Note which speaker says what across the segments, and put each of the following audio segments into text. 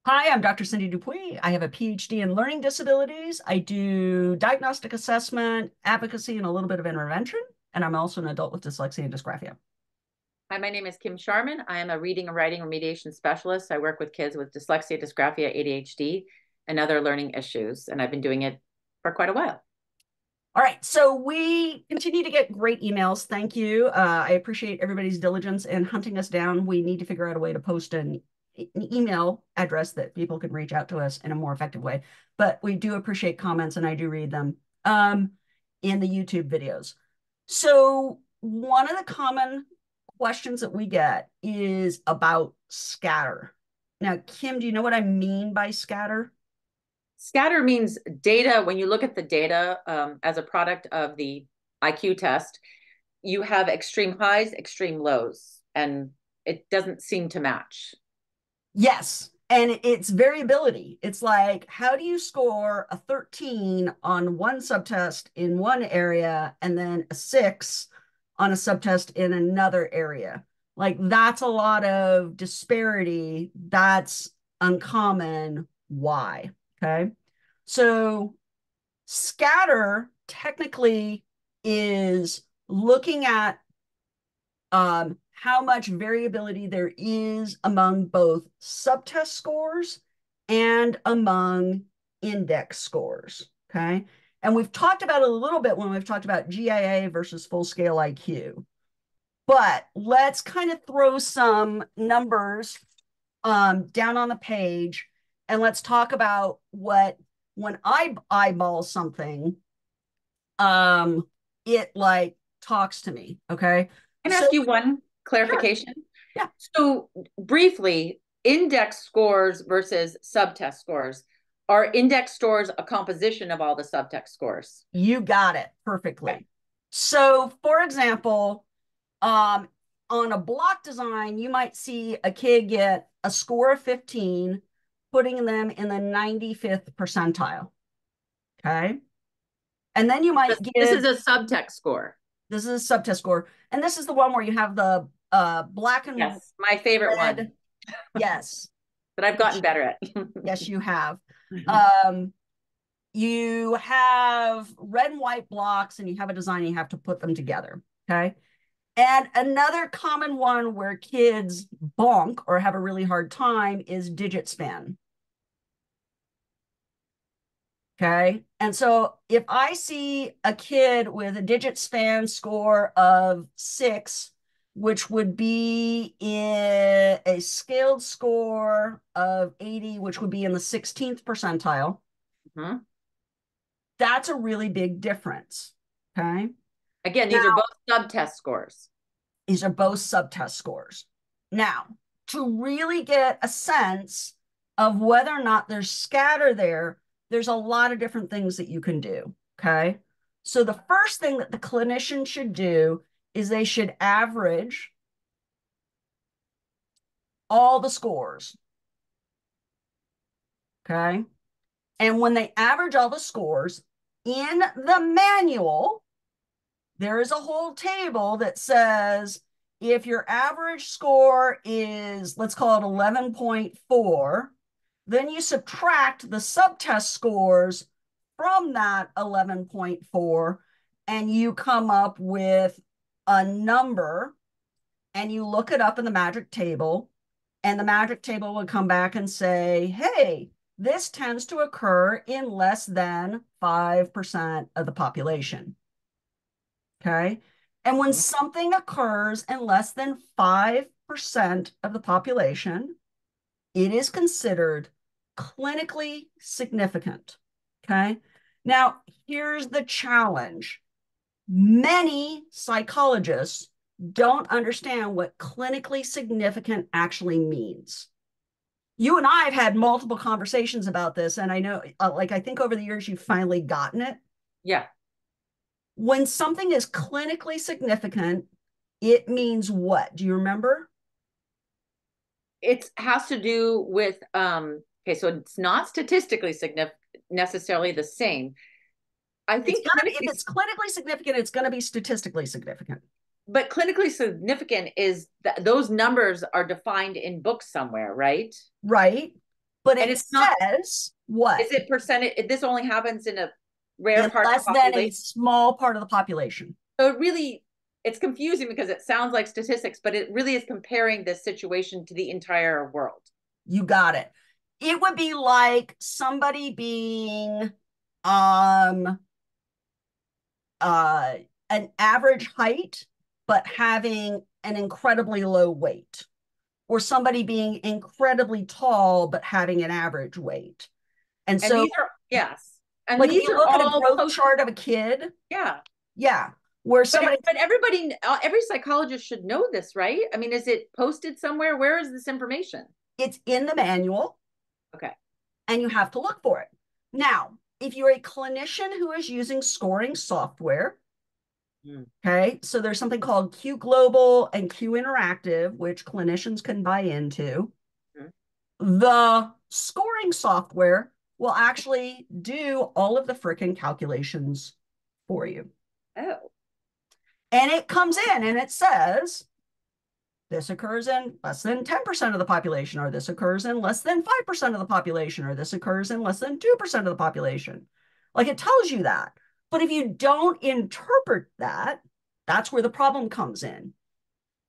Speaker 1: Hi, I'm Dr. Cindy Dupuy. I have a PhD in learning disabilities. I do diagnostic assessment, advocacy, and a little bit of intervention. And I'm also an adult with dyslexia and dysgraphia.
Speaker 2: Hi, my name is Kim Sharman. I am a reading and writing remediation specialist. I work with kids with dyslexia, dysgraphia, ADHD, and other learning issues, and I've been doing it for quite a while.
Speaker 1: All right, so we continue to get great emails. Thank you. I appreciate everybody's diligence in hunting us down. We need to figure out a way to post an email address that people can reach out to us in a more effective way. But we do appreciate comments, and I do read them in the YouTube videos. So one of the common questions that we get is about scatter. Now, Kim, do you know what I mean by scatter?
Speaker 2: Scatter means data. When you look at the data as a product of the IQ test, you have extreme highs, extreme lows, and it doesn't seem to match.
Speaker 1: Yes. And it's variability. It's like, how do you score a 13 on one subtest in one area and then a 6 on a subtest in another area? Like, that's a lot of disparity. That's uncommon. Why? Okay. So, scatter technically is looking at how much variability there is among both subtest scores and among index scores. Okay. And we've talked about it a little bit when we've talked about GIA versus full scale IQ. But let's kind of throw some numbers down on the page and let's talk about what, when I eyeball something, um, it like talks to me. Okay.
Speaker 2: Can I
Speaker 1: So,
Speaker 2: ask you one
Speaker 1: sure.
Speaker 2: clarification?
Speaker 1: Yeah.
Speaker 2: So, briefly, index scores versus subtest scores. Are index scores a composition of all the subtext scores?
Speaker 1: You got it
Speaker 2: Okay.
Speaker 1: perfectly. So, for example, um, on a block design, you might see a kid get a score of 15, putting them in the 95th percentile. Okay. And then you might
Speaker 2: This
Speaker 1: give
Speaker 2: is a subtext score.
Speaker 1: this is a subtest score. And this is the one where you have the black and
Speaker 2: Yes, my favorite one
Speaker 1: red. Yes.
Speaker 2: that I've gotten better at.
Speaker 1: Yes, you have. Um, you have red and white blocks and you have a design, you have to put them together. Okay. And another common one where kids bonk or have a really hard time is digit span. Okay. And so if I see a kid with a digit span score of 6, which would be in a scaled score of 80, which would be in the 16th percentile,
Speaker 2: Mhm.
Speaker 1: that's a really big difference. Okay.
Speaker 2: Again, these are
Speaker 1: Now,
Speaker 2: both subtest scores.
Speaker 1: these are both subtest scores. Now, to really get a sense of whether or not there's scatter there, there's a lot of different things that you can do. Okay. So the first thing that the clinician should do is they should average all the scores. Okay. And when they average all the scores in the manual, there is a whole table that says if your average score is, let's call it 11.4, then you subtract the subtest scores from that 11.4 and you come up with a number and you look it up in the magic table and the magic table will come back and say, hey, this tends to occur in less than 5% of the population. Okay. And when
Speaker 2: Mhm.
Speaker 1: something occurs in less than 5% of the population, it is considered clinically significant. Okay. Now, here's the challenge. Many psychologists don't understand what clinically significant actually means. You and I have had multiple conversations about this, and I know, like, I think over the years you've finally gotten it.
Speaker 2: Yeah.
Speaker 1: When something is clinically significant, it means what? Do you remember?
Speaker 2: It has to do with okay, so it's not statistically significant necessarily the same. I
Speaker 1: It's
Speaker 2: think
Speaker 1: gonna be, if
Speaker 2: clinically,
Speaker 1: it's clinically significant, it's gonna be statistically significant.
Speaker 2: but clinically significant is that those numbers are defined in books somewhere, right?
Speaker 1: Right? But
Speaker 2: And
Speaker 1: it
Speaker 2: it's not,
Speaker 1: says what?
Speaker 2: is it percentage? This only happens in a rare
Speaker 1: In
Speaker 2: part of
Speaker 1: less
Speaker 2: the
Speaker 1: than a
Speaker 2: population.
Speaker 1: small part of the population.
Speaker 2: So it really, it's confusing because it sounds like statistics, but it really is comparing this situation to the entire world.
Speaker 1: You got it. It would be like somebody being um uh an average height but having an incredibly low weight, or somebody being incredibly tall but having an average weight. And
Speaker 2: And
Speaker 1: so,
Speaker 2: these are, yes. And
Speaker 1: like if
Speaker 2: these
Speaker 1: you
Speaker 2: are
Speaker 1: look at a
Speaker 2: all
Speaker 1: growth
Speaker 2: post,
Speaker 1: chart of a kid,
Speaker 2: yeah.
Speaker 1: yeah, where
Speaker 2: But
Speaker 1: somebody,
Speaker 2: but everybody, every psychologist should know this, right? I mean, is it posted somewhere? Where is this information?
Speaker 1: it's in the manual
Speaker 2: Okay.
Speaker 1: and you have to look for it. Now, if you're a clinician who is using scoring software,
Speaker 2: Mm.
Speaker 1: okay, so there's something called Q Global and Q Interactive, which clinicians can buy into.
Speaker 2: Mm.
Speaker 1: The scoring software will actually do all of the frickin' calculations for you.
Speaker 2: Oh,
Speaker 1: And it comes in and it says, this occurs in less than 10% of the population, or this occurs in less than 5% of the population, or this occurs in less than 2% of the population. Like it tells you that. But if you don't interpret that, that's where the problem comes in.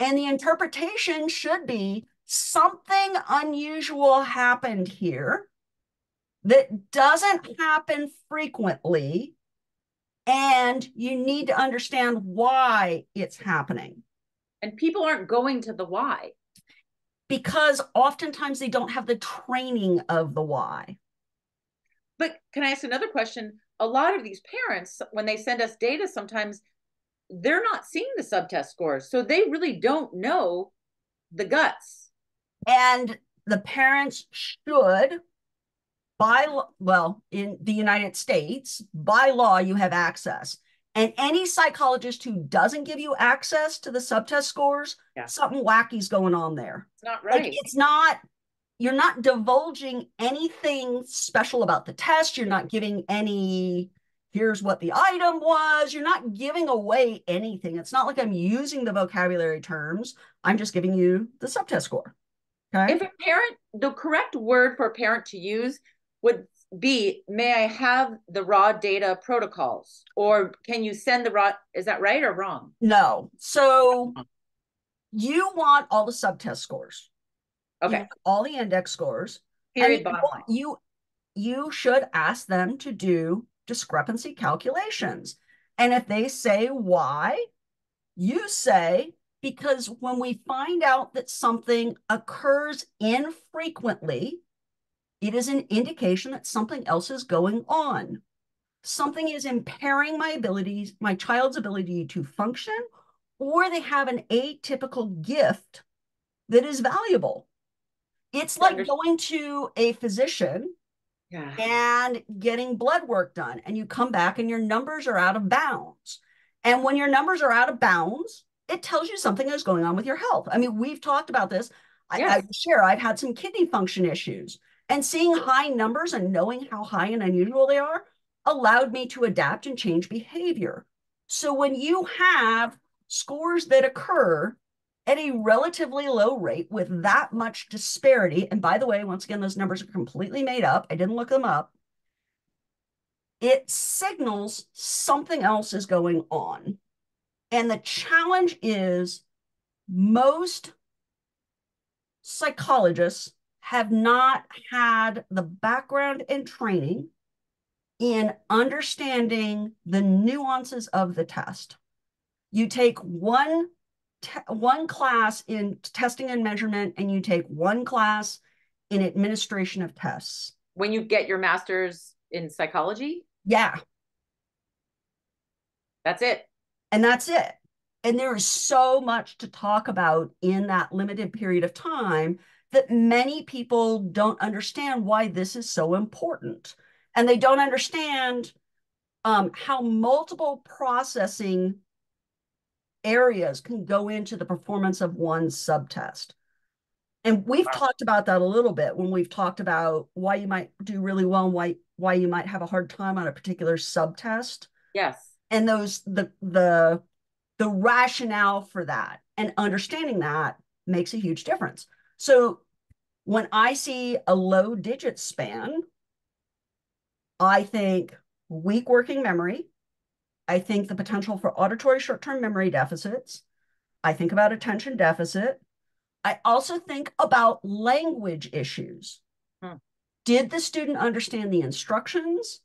Speaker 1: And the interpretation should be something unusual happened here that doesn't happen frequently, and you need to understand why it's happening.
Speaker 2: and people aren't going to the why.
Speaker 1: Because oftentimes they don't have the training of the why.
Speaker 2: But can I ask another question? A lot of these parents, when they send us data, sometimes they're not seeing the subtest scores. So they really don't know the guts.
Speaker 1: And the parents should, well, in the United States, by law, you have access. And any psychologist who doesn't give you access to the subtest scores,
Speaker 2: Yeah.
Speaker 1: something wacky's going on there.
Speaker 2: It's not
Speaker 1: Like
Speaker 2: right.
Speaker 1: it's not, you're not divulging anything special about the test. You're not giving any, here's what the item was. You're not giving away anything. It's not like I'm using the vocabulary terms. I'm just giving you the subtest score. Okay.
Speaker 2: If a parent, the correct word for a parent to use would be, may I have the raw data protocols? Or can you send the raw, is that right or wrong?
Speaker 1: No. So you want all the subtest scores. You
Speaker 2: Okay.
Speaker 1: want all the index scores, and
Speaker 2: Period. Bottom line.
Speaker 1: you should ask them to do discrepancy calculations. And if they say why, you say, because when we find out that something occurs infrequently, it is an indication that something else is going on. Something is impairing my abilities, my child's ability to function, or they have an atypical gift that is valuable. It's
Speaker 2: To
Speaker 1: like
Speaker 2: understand.
Speaker 1: going to a physician
Speaker 2: Yeah.
Speaker 1: and getting blood work done, and you come back and your numbers are out of bounds. And when your numbers are out of bounds, it tells you something is going on with your health. I mean, we've talked about this. I
Speaker 2: Yes.
Speaker 1: share, I've had some kidney function issues, and seeing high numbers and knowing how high and unusual they are allowed me to adapt and change behavior. So when you have scores that occur at a relatively low rate with that much disparity, and by the way, once again, those numbers are completely made up, I didn't look them up, it signals something else is going on. And the challenge is most psychologists have not had the background and training in understanding the nuances of the test. You take one class in testing and measurement, and you take one class in administration of tests.
Speaker 2: When you get your master's in psychology,
Speaker 1: Yeah,
Speaker 2: that's it.
Speaker 1: and that's it. And there is so much to talk about in that limited period of time that many people don't understand why this is so important. And they don't understand how multiple processing areas can go into the performance of one subtest. And we've talked about that a little bit when we've talked about why you might do really well and why you might have a hard time on a particular subtest.
Speaker 2: Yes.
Speaker 1: And those the rationale for that and understanding that makes a huge difference. So When I see a low digit span, I think weak working memory. I think the potential for auditory short-term memory deficits. I think about attention deficit. I also think about language issues.
Speaker 2: Hmm.
Speaker 1: Did the student understand the instructions?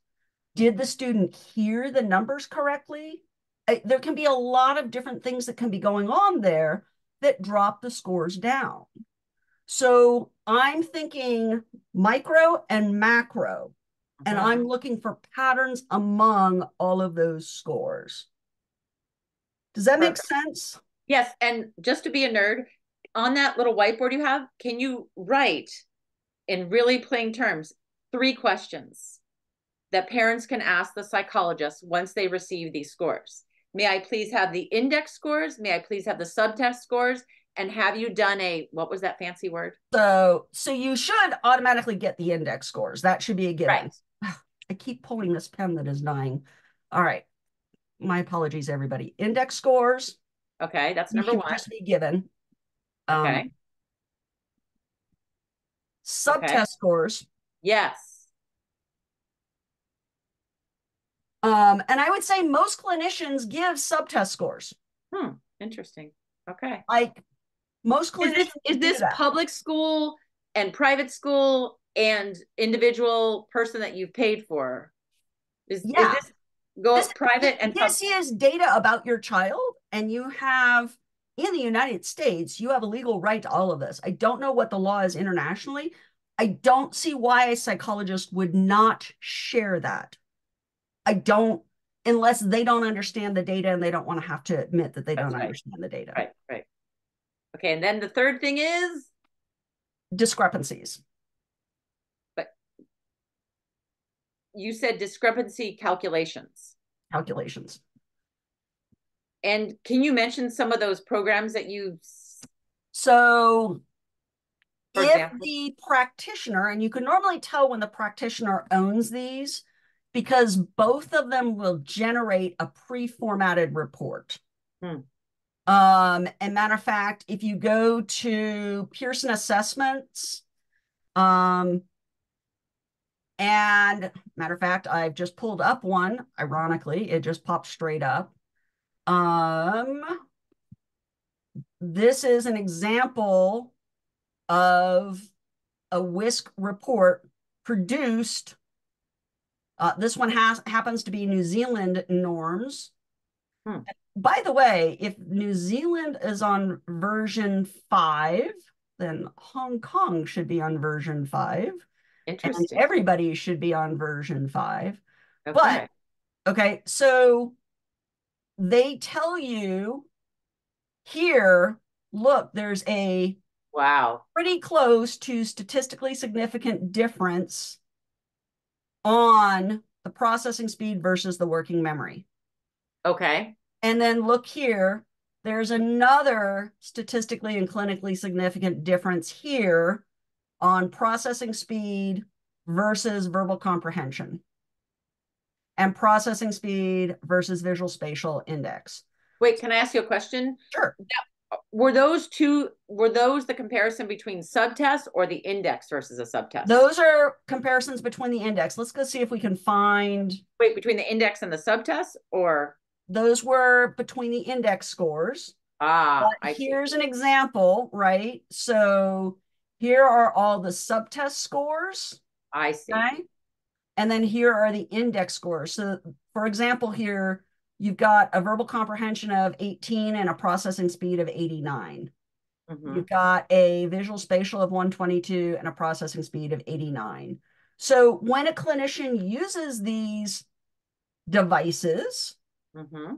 Speaker 1: Did the student hear the numbers correctly? There can be a lot of different things that can be going on there that drop the scores down. So I'm thinking micro and macro, and
Speaker 2: Hmm.
Speaker 1: I'm looking for patterns among all of those scores. Does that make
Speaker 2: Perfect.
Speaker 1: sense?
Speaker 2: Yes, and just to be a nerd, on that little whiteboard you have, can you write in really plain terms 3 questions that parents can ask the psychologist once they receive these scores? May I please have the index scores? May I please have the subtest scores? And have you done what was that fancy word?
Speaker 1: So you should automatically get the index scores. That should be a given.
Speaker 2: Right.
Speaker 1: I keep pulling this pen that is dying. All right. My apologies, everybody. Index scores,
Speaker 2: Okay, that's
Speaker 1: you
Speaker 2: number
Speaker 1: should
Speaker 2: one.
Speaker 1: just be given.
Speaker 2: Okay.
Speaker 1: Um,
Speaker 2: Okay.
Speaker 1: Subtest scores.
Speaker 2: Yes.
Speaker 1: And I would say most clinicians give subtest scores.
Speaker 2: Hmm. Interesting. Okay.
Speaker 1: Like most
Speaker 2: Is this
Speaker 1: clinicians
Speaker 2: is
Speaker 1: do
Speaker 2: this
Speaker 1: that.
Speaker 2: public school and private school and individual person that you've paid for? Is
Speaker 1: Yeah.
Speaker 2: this go
Speaker 1: This,
Speaker 2: up private and
Speaker 1: this is data about your child, and you have, in the United States, you have a legal right to all of this. I don't know what the law is internationally. I don't see why a psychologist would not share that. I don't, unless they don't understand the data and they don't want to have to admit that they don't
Speaker 2: that's right.
Speaker 1: understand the data.
Speaker 2: Right, right. Okay, and then the third thing is,
Speaker 1: Discrepancies,
Speaker 2: but you said discrepancy calculations.
Speaker 1: calculations.
Speaker 2: And can you mention some of those programs that
Speaker 1: So
Speaker 2: for
Speaker 1: if
Speaker 2: example?
Speaker 1: the practitioner, and you can normally tell when the practitioner owns these because both of them will generate a pre-formatted report.
Speaker 2: Hmm.
Speaker 1: And matter of fact, if you go to Pearson assessments, um, and matter of fact, I've just pulled up one, ironically, it just popped straight up. Um, this is an example of a WISC report produced. This one happens to be New Zealand norms.
Speaker 2: Hmm.
Speaker 1: By the way, if New Zealand is on version 5, then Hong Kong should be on version 5, and
Speaker 2: Interesting.
Speaker 1: everybody should be on version 5. But,
Speaker 2: Okay.
Speaker 1: okay, so they tell you here, look, there's a
Speaker 2: Wow.
Speaker 1: pretty close to statistically significant difference on the processing speed versus the working memory.
Speaker 2: Okay.
Speaker 1: And then look here, there's another statistically and clinically significant difference here on processing speed versus verbal comprehension and processing speed versus visual spatial index.
Speaker 2: Wait, can I ask you a question?
Speaker 1: Sure.
Speaker 2: Were those the comparison between subtests or the index versus a subtest?
Speaker 1: Those are comparisons between the index. Let's go see if we can find.
Speaker 2: Wait, between the index and the subtest or
Speaker 1: Those were between the index scores. But
Speaker 2: I see.
Speaker 1: here's an example, right? So here are all the subtest scores,
Speaker 2: I see.
Speaker 1: okay? And then here are the index scores. So for example, here you've got a verbal comprehension of 18 and a processing speed of 89.
Speaker 2: Mm-hmm.
Speaker 1: You've got a visual spatial of 122 and a processing speed of 89. So when a clinician uses these devices,
Speaker 2: Mm-hmm.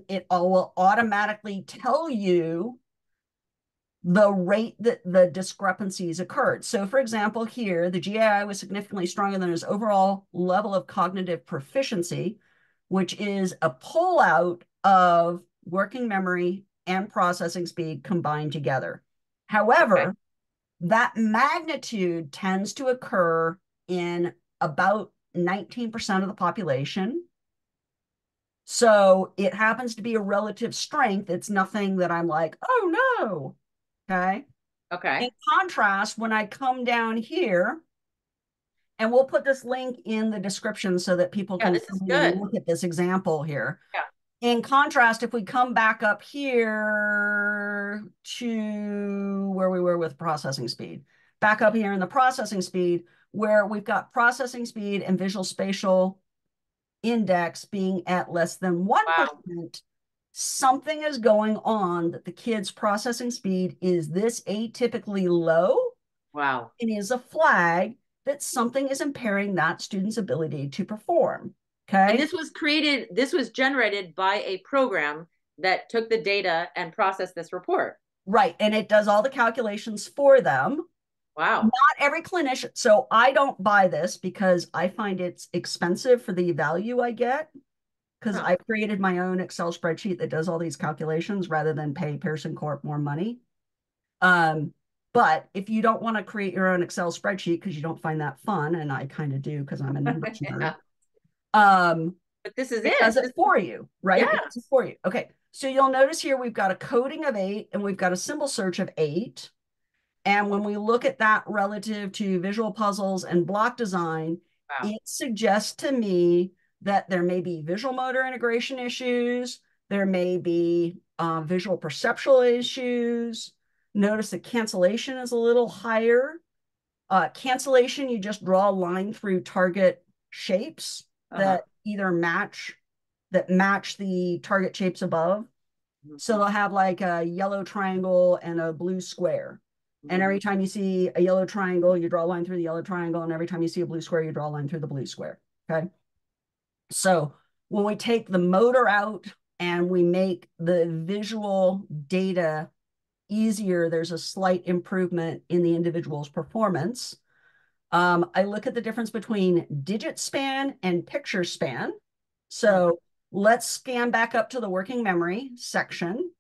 Speaker 1: it will automatically tell you the rate that the discrepancies occurred. So for example, here, the GAI was significantly stronger than his overall level of cognitive proficiency, which is a pullout of working memory and processing speed combined together.
Speaker 2: Okay.
Speaker 1: However, that magnitude tends to occur in about 19% of the population. So it happens to be a relative strength. It's nothing that I'm like, oh no. Okay.
Speaker 2: Okay.
Speaker 1: In contrast, when I come down here, and we'll put this link in the description so that people
Speaker 2: Yeah,
Speaker 1: can
Speaker 2: this
Speaker 1: come
Speaker 2: is
Speaker 1: in and
Speaker 2: good.
Speaker 1: look at this example here.
Speaker 2: Yeah.
Speaker 1: In contrast, if we come back up here to where we were with processing speed, back up here in the processing speed, where we've got processing speed and visual spatial index being at less than
Speaker 2: Wow.
Speaker 1: 1%, something is going on that the kid's processing speed is this atypically low
Speaker 2: Wow.
Speaker 1: and is a flag that something is impairing that student's ability to perform.
Speaker 2: And
Speaker 1: Okay.
Speaker 2: this was generated by a program that took the data and processed this report.
Speaker 1: Right. And it does all the calculations for them.
Speaker 2: Wow.
Speaker 1: Not every clinician. So I don't buy this because I find it's expensive for the value I get because
Speaker 2: Huh.
Speaker 1: I created my own Excel spreadsheet that does all these calculations rather than pay Pearson Corp more money. Um, but if you don't want to create your own Excel spreadsheet because you don't find that fun, and I kind of do because I'm a numbers nerd,
Speaker 2: Yeah.
Speaker 1: um,
Speaker 2: But this is
Speaker 1: it
Speaker 2: it.
Speaker 1: does it for you,
Speaker 2: Yeah.
Speaker 1: right? It does it for you. Okay. So you'll notice here we've got a coding of 8 and we've got a symbol search of 8. And when we look at that relative to visual puzzles and block design,
Speaker 2: Wow.
Speaker 1: it suggests to me that there may be visual motor integration issues. There may be visual perceptual issues. Notice that cancellation is a little higher. Cancellation, you just draw a line through target shapes
Speaker 2: Uh-huh.
Speaker 1: that either match the target shapes above. So
Speaker 2: Mhm.
Speaker 1: they'll have like a yellow triangle and a blue square. And
Speaker 2: Mhm.
Speaker 1: every time you see a yellow triangle, you draw a line through the yellow triangle. And every time you see a blue square, you draw a line through the blue square. Okay. So when we take the motor out and we make the visual data easier, there's a slight improvement in the individual's performance. I look at the difference between digit span and picture span.
Speaker 2: Hmm.
Speaker 1: So let's scan back up to the working memory section.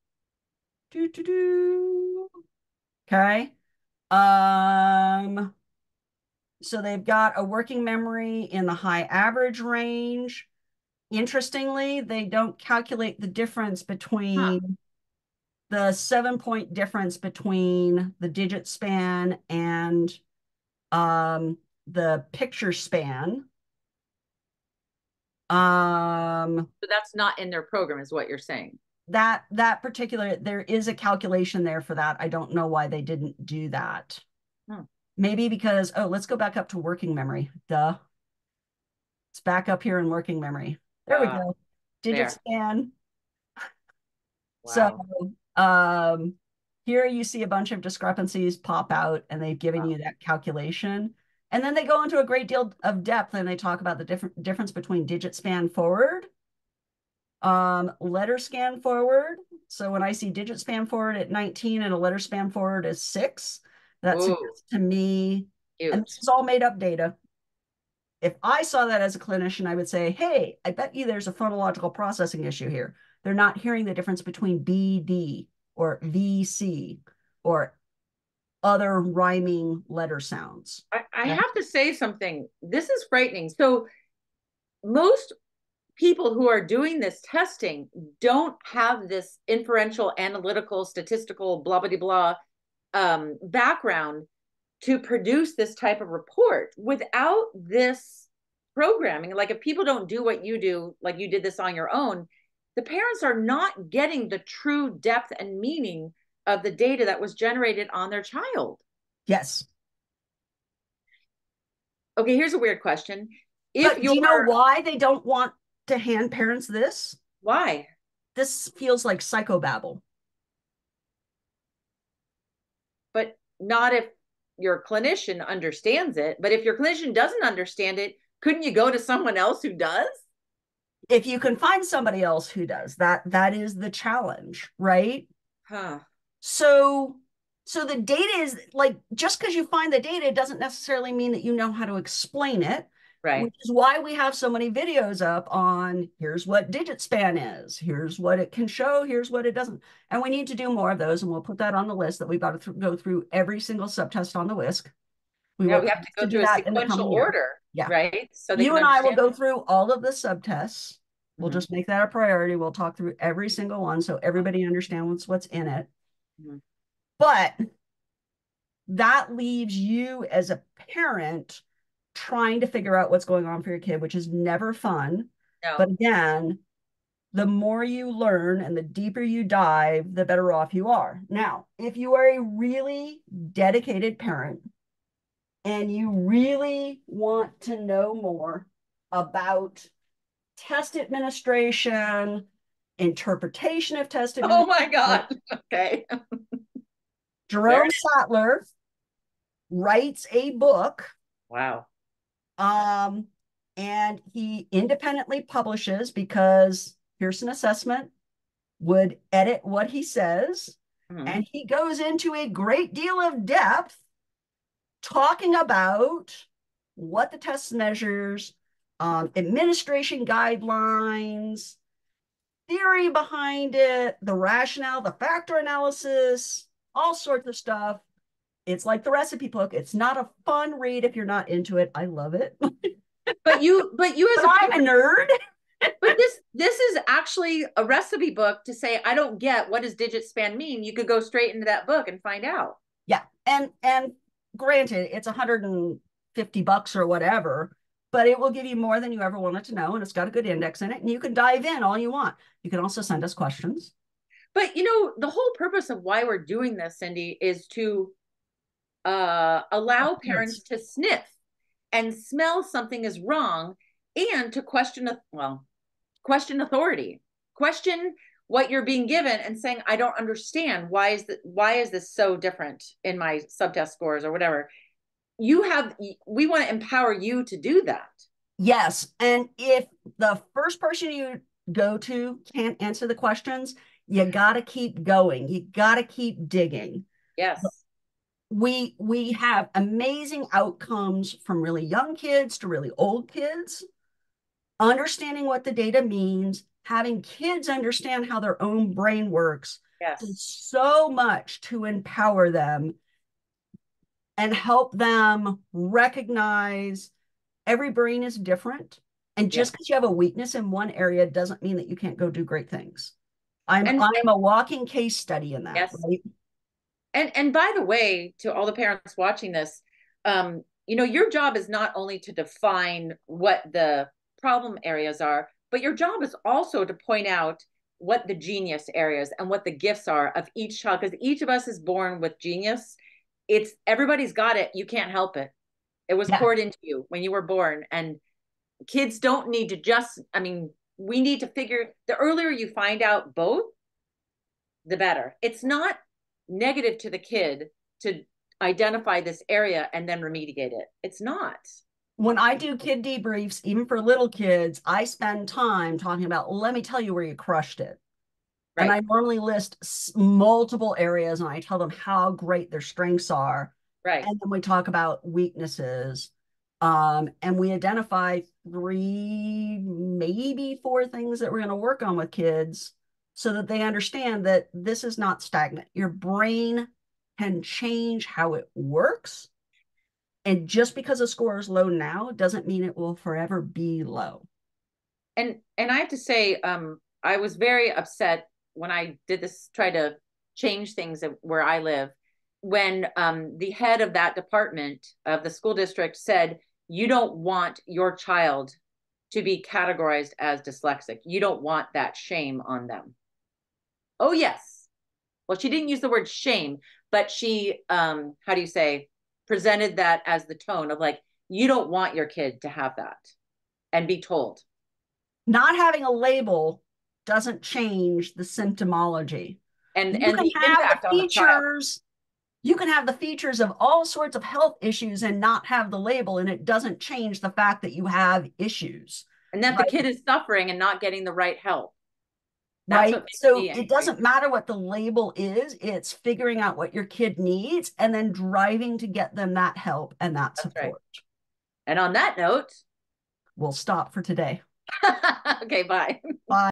Speaker 1: Do, do, do. Okay. Um, so they've got a working memory in the high average range. Interestingly, they don't calculate the difference
Speaker 2: Huh.
Speaker 1: between the 7 point difference between the digit span and the picture span. Um,
Speaker 2: So that's not in their program, is what you're saying.
Speaker 1: that particular, there is a calculation there for that. I don't know why they didn't do that.
Speaker 2: Hmm.
Speaker 1: Maybe because, oh, let's go back up to working memory. Duh. It's back up here in working memory. There we
Speaker 2: Uh,
Speaker 1: go. Digit
Speaker 2: there.
Speaker 1: span. So
Speaker 2: Wow.
Speaker 1: um, here you see a bunch of discrepancies pop out and they've given
Speaker 2: Wow.
Speaker 1: you that calculation. And then they go into a great deal of depth and they talk about the difference between digit span forward, letter scan forward. So when I see digit span forward at 19 and a letter span forward is 6, that
Speaker 2: Ooh,
Speaker 1: suggests to me, and this
Speaker 2: cute.
Speaker 1: is all made up data. If I saw that as a clinician, I would say, hey, I bet you there's a phonological processing issue here. They're not hearing the difference between BD or VC or other rhyming letter sounds.
Speaker 2: I
Speaker 1: Okay?
Speaker 2: have to say something. This is frightening. So most people who are doing this testing don't have this inferential, analytical, statistical, blah blah blah background to produce this type of report. Without this programming, like if people don't do what you do, like you did this on your own, the parents are not getting the true depth and meaning of the data that was generated on their child.
Speaker 1: Yes.
Speaker 2: Okay, here's a weird question. If
Speaker 1: But do you know
Speaker 2: you're,
Speaker 1: why they don't want to hand parents this?
Speaker 2: why?
Speaker 1: This feels like psychobabble.
Speaker 2: But not if your clinician understands it. But if your clinician doesn't understand it, couldn't you go to someone else who does?
Speaker 1: If you can find somebody else who does that, that is the challenge, right?
Speaker 2: Huh.
Speaker 1: So so the data is like just because you find the data doesn't necessarily mean that you know how to explain it,
Speaker 2: Right.
Speaker 1: which is why we have so many videos up on here's what digit span is, here's what it can show, here's what it doesn't. And we need to do more of those, and we'll put that on the list that we've got to go through every single subtest on the WISC. We
Speaker 2: Yeah,
Speaker 1: will
Speaker 2: we have to
Speaker 1: to
Speaker 2: go
Speaker 1: do
Speaker 2: through a
Speaker 1: that in the
Speaker 2: sequential
Speaker 1: coming year.
Speaker 2: order,
Speaker 1: Yeah.
Speaker 2: right? So they
Speaker 1: You
Speaker 2: can
Speaker 1: and I will
Speaker 2: understand
Speaker 1: go through all of the subtests. We'll
Speaker 2: it.
Speaker 1: just make that a priority. We'll talk through every single one so everybody understands what's in it.
Speaker 2: Hmm.
Speaker 1: But that leaves you as a parent trying to figure out what's going on for your kid, which is never fun. But
Speaker 2: No.
Speaker 1: again, the more you learn and the deeper you dive, the better off you are. Now, if you are a really dedicated parent and you really want to know more about test administration, interpretation of test
Speaker 2: Oh my
Speaker 1: administration,
Speaker 2: God. Okay. There
Speaker 1: Jerome
Speaker 2: it is.
Speaker 1: Sattler writes a book,
Speaker 2: Wow.
Speaker 1: um, and he independently publishes because Pearson Assessment would edit what he says.
Speaker 2: Mhm.
Speaker 1: And he goes into a great deal of depth talking about what the test measures, administration guidelines, theory behind it, the rationale, the factor analysis, all sorts of stuff. It's like the recipe book. It's not a fun read if you're not into it. I love it. But
Speaker 2: But you as a
Speaker 1: I'm a
Speaker 2: parent,
Speaker 1: nerd.
Speaker 2: but this is actually a recipe book to say, I don't get what does digit span mean. You could go straight into that book and find out.
Speaker 1: Yeah. And granted, it's $150 or whatever, but it will give you more than you ever wanted to know. And it's got a good index in it. And you can dive in all you want. You can also send us questions.
Speaker 2: But the whole purpose of why we're doing this, Cindy, is to
Speaker 1: Oh,
Speaker 2: allow parents
Speaker 1: kids.
Speaker 2: to sniff and smell something is wrong, and to question authority, question what you're being given, and saying, I don't understand, why is this so different in my subtest scores or whatever. We want to empower you to do that.
Speaker 1: Yes. And if the first person you go to can't answer the questions, you got to keep going. You got to keep digging.
Speaker 2: Yes.
Speaker 1: We have amazing outcomes from really young kids to really old kids. Understanding what the data means, having kids understand how their own brain works, does
Speaker 2: Yes.
Speaker 1: so much to empower them and help them recognize every brain is different. And just
Speaker 2: Yes.
Speaker 1: because you have a weakness in one area doesn't mean that you can't go do great things. I'm
Speaker 2: And
Speaker 1: I'm a walking case study in that,
Speaker 2: yes.
Speaker 1: right?
Speaker 2: And by the way, to all the parents watching this, your job is not only to define what the problem areas are, but your job is also to point out what the genius areas and what the gifts are of each child, because each of us is born with genius. It's everybody's got it. You can't help it. It was
Speaker 1: Yeah.
Speaker 2: poured into you when you were born. And kids don't need to just, I mean, we need to figure, the earlier you find out both, the better. It's not negative to the kid to identify this area and then remediate it. It's not.
Speaker 1: When I do kid debriefs, even for little kids, I spend time talking about, let me tell you where you crushed it. And
Speaker 2: Right.
Speaker 1: I normally list multiple areas and I tell them how great their strengths are.
Speaker 2: Right.
Speaker 1: And then we talk about weaknesses. And we identify three, maybe four things that we're going to work on with kids so that they understand that this is not stagnant. Your brain can change how it works. And just because a score is low now doesn't mean it will forever be low.
Speaker 2: And I have to say, I was very upset when I did this, try to change things where I live, when the head of that department of the school district said, you don't want your child to be categorized as dyslexic. You don't want that shame on them. Oh, yes. Well, she didn't use the word shame, but she, how do you say, presented that as the tone of like, you don't want your kid to have that and be told.
Speaker 1: Not having a label doesn't change the symptomology.
Speaker 2: and
Speaker 1: You
Speaker 2: and
Speaker 1: can
Speaker 2: the
Speaker 1: have the
Speaker 2: impact on the child.
Speaker 1: features, you can have the features of all sorts of health issues and not have the label, and it doesn't change the fact that you have issues.
Speaker 2: And that the
Speaker 1: Right.
Speaker 2: kid is suffering and not getting the right help. That's
Speaker 1: Right.
Speaker 2: what makes
Speaker 1: So
Speaker 2: me
Speaker 1: it
Speaker 2: angry.
Speaker 1: doesn't matter what the label is, it's figuring out what your kid needs and then driving to get them that help and that
Speaker 2: That's right.
Speaker 1: support.
Speaker 2: And on that note,
Speaker 1: We'll stop for today.
Speaker 2: okay, bye.
Speaker 1: Bye.